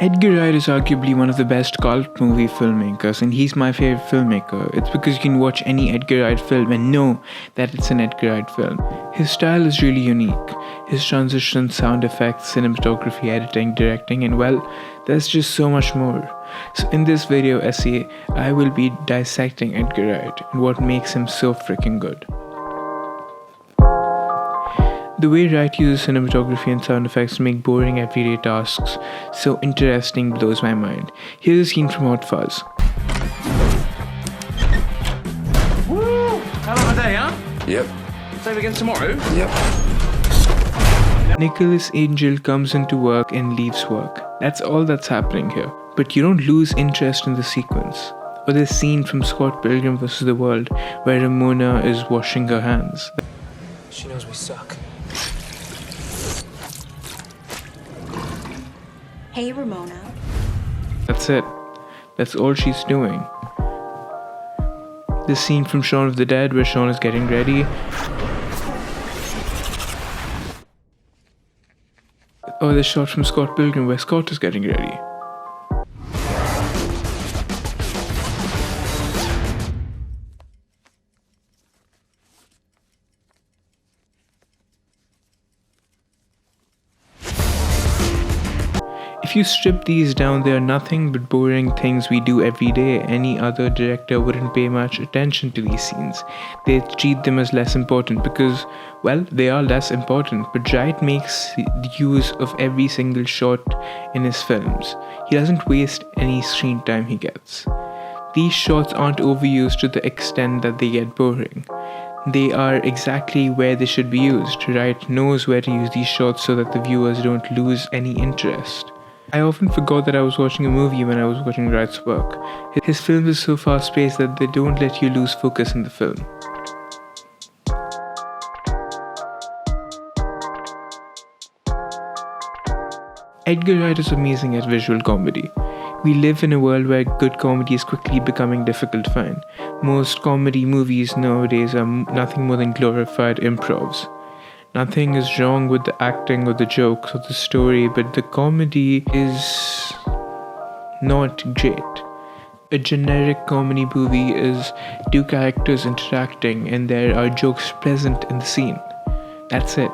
Edgar Wright is arguably one of the best cult movie filmmakers, and he's my favorite filmmaker. It's because you can watch any Edgar Wright film and know that it's an Edgar Wright film. His style is really unique. His transitions, sound effects, cinematography, editing, directing, and well, there's just so much more. So in this video essay, I will be dissecting Edgar Wright and what makes him so freaking good. The way Wright uses cinematography and sound effects to make boring everyday tasks so interesting blows my mind. Here's a scene from Hot Fuzz. Woo! Hell of a day, huh? Yep. Same again tomorrow? Yep. Nicholas Angel comes into work and leaves work. That's all that's happening here. But you don't lose interest in the sequence. Or the scene from Scott Pilgrim vs. the World where Ramona is washing her hands. She knows we suck. Hey, Ramona. That's it. That's all she's doing. The scene from Shaun of the Dead where Shaun is getting ready. Or the shot from Scott Pilgrim where Scott is getting ready. If you strip these down, they are nothing but boring things we do every day. Any other director wouldn't pay much attention to these scenes. They treat them as less important because, well, they are less important. But Wright makes use of every single shot in his films. He doesn't waste any screen time he gets. These shots aren't overused to the extent that they get boring. They are exactly where they should be used. Wright knows where to use these shots so that the viewers don't lose any interest. I often forgot that I was watching a movie when I was watching Wright's work. His films are so fast-paced that they don't let you lose focus in the film. Edgar Wright is amazing at visual comedy. We live in a world where good comedy is quickly becoming difficult to find. Most comedy movies nowadays are nothing more than glorified improvs. Nothing is wrong with the acting or the jokes or the story, but the comedy is not great. A generic comedy movie is two characters interacting and there are jokes present in the scene. That's it.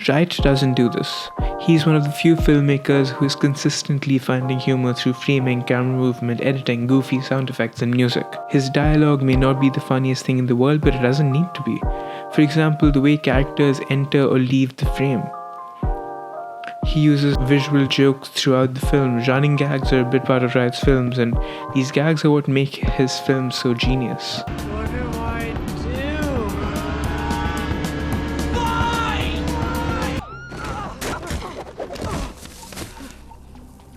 Wright doesn't do this. He's one of the few filmmakers who is consistently finding humor through framing, camera movement, editing, goofy sound effects, and music. His dialogue may not be the funniest thing in the world, but it doesn't need to be. For example, the way characters enter or leave the frame. He uses visual jokes throughout the film. Running gags are a big part of Wright's films, and these gags are what make his films so genius. What do I do?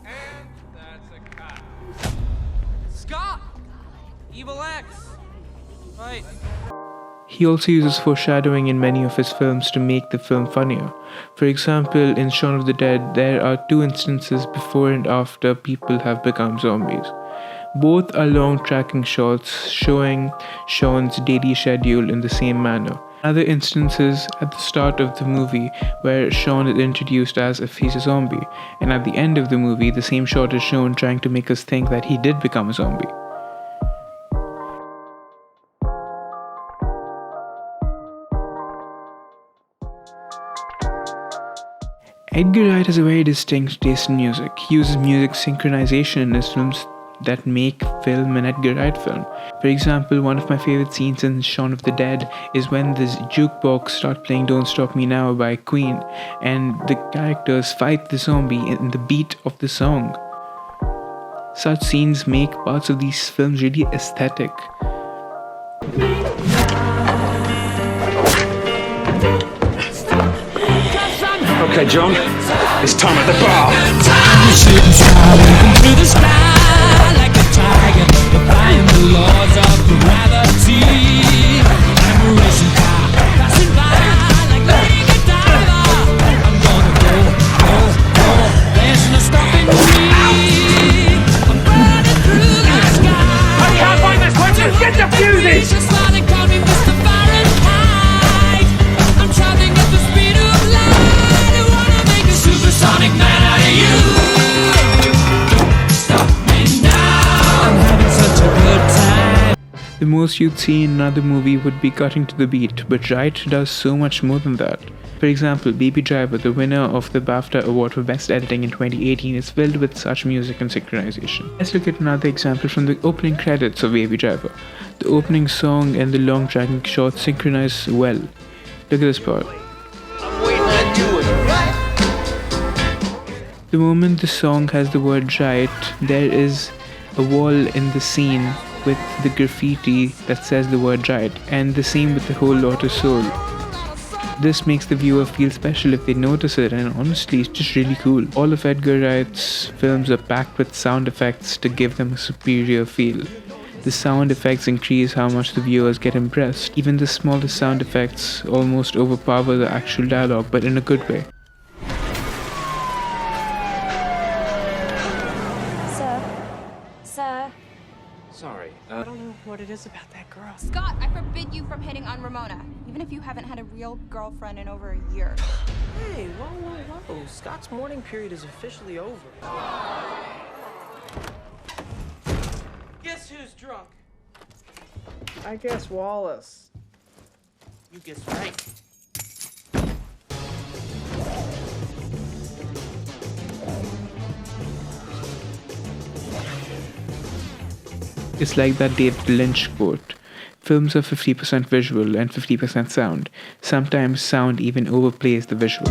And that's a cut. Scott! Evil X! Right. He also uses foreshadowing in many of his films to make the film funnier. For example, in Shaun of the Dead, there are two instances before and after people have become zombies. Both are long tracking shots showing Shaun's daily schedule in the same manner. Other instances at the start of the movie where Shaun is introduced as if he's a zombie, and at the end of the movie, the same shot is shown trying to make us think that he did become a zombie. Edgar Wright has a very distinct taste in music. He uses music synchronization in his films that make film an Edgar Wright film. For example, one of my favorite scenes in Shaun of the Dead is when the jukebox starts playing Don't Stop Me Now by Queen and the characters fight the zombie in the beat of the song. Such scenes make parts of these films really aesthetic. Okay, John, it's time at the bar. To the sky like a tiger, defying the laws of gravity. I'm a racing car, passing by like a diver. I'm gonna go, there's no stopping me. I'm burning through the sky. I can't find this question! Get the fuses! Just like call me Mr. Fahrenheit. I'm traveling at the speed of light. I wanna make a supersonic man out of you. The most you'd see in another movie would be cutting to the beat, but Wright does so much more than that. For example, Baby Driver, the winner of the BAFTA Award for Best Editing in 2018, is filled with such music and synchronization. Let's look at another example from the opening credits of Baby Driver. The opening song and the long dragging shot synchronize well. Look at this part. The moment the song has the word right, there is a wall in the scene with the graffiti that says the word right, and the same with the whole Lotus Soul. This makes the viewer feel special if they notice it, and honestly, it's just really cool. All of Edgar Wright's films are packed with sound effects to give them a superior feel. The sound effects increase how much the viewers get impressed. Even the smallest sound effects almost overpower the actual dialogue, but in a good way. Sir. Sorry, I don't know what it is about that girl. Scott, I forbid you from hitting on Ramona, even if you haven't had a real girlfriend in over a year. Hey, whoa. Scott's mourning period is officially over. Guess who's drunk? I guess Wallace. You guess right. It's like that David Lynch quote. Films are 50% visual and 50% sound. Sometimes sound even overplays the visual.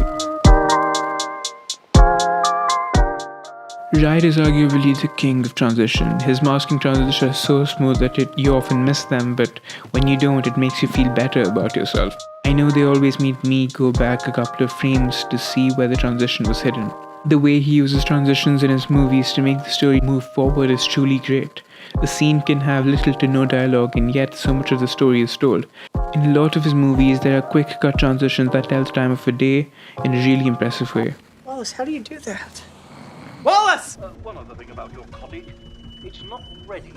Wright is arguably the king of transition. His masking transitions are so smooth that you often miss them, but when you don't, it makes you feel better about yourself. I know they always make me go back a couple of frames to see where the transition was hidden. The way he uses transitions in his movies to make the story move forward is truly great. A scene can have little to no dialogue, and yet so much of the story is told. In a lot of his movies, there are quick cut transitions that tell the time of a day in a really impressive way. Wallace, how do you do that? Wallace! One other thing about your colleague, it's not ready.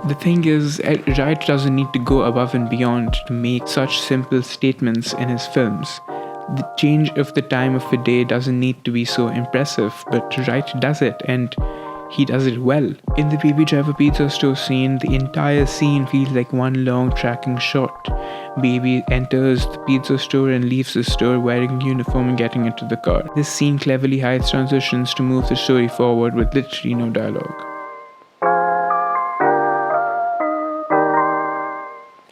The thing is, Wright doesn't need to go above and beyond to make such simple statements in his films. The change of the time of a day doesn't need to be so impressive, but Wright does it, and he does it well. In the Baby Driver pizza store scene, the entire scene feels like one long tracking shot. Baby enters the pizza store and leaves the store wearing a uniform and getting into the car. This scene cleverly hides transitions to move the story forward with literally no dialogue.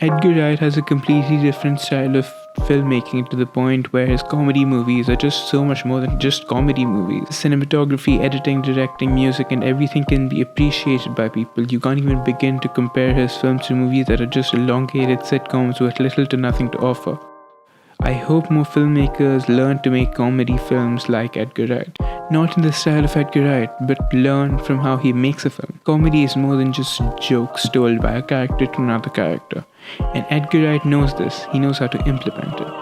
Edgar Wright has a completely different style of filmmaking to the point where his comedy movies are just so much more than just comedy movies. Cinematography, editing, directing, music, and everything can be appreciated by people. You can't even begin to compare his films to movies that are just elongated sitcoms with little to nothing to offer. I hope more filmmakers learn to make comedy films like Edgar Wright. Not in the style of Edgar Wright, but learn from how he makes a film. Comedy is more than just jokes told by a character to another character. And Edgar Wright knows this. He knows how to implement it.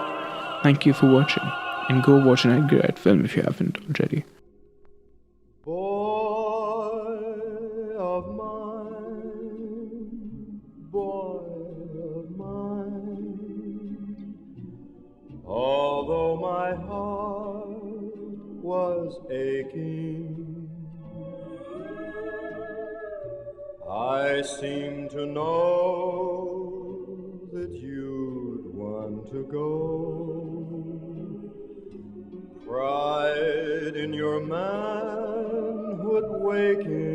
Thank you for watching, and go watch an Edgar Wright film if you haven't already. Boy of mine, boy of mine, although my heart was aching, I seem to know that you'd want to go. Pride in your manhood waking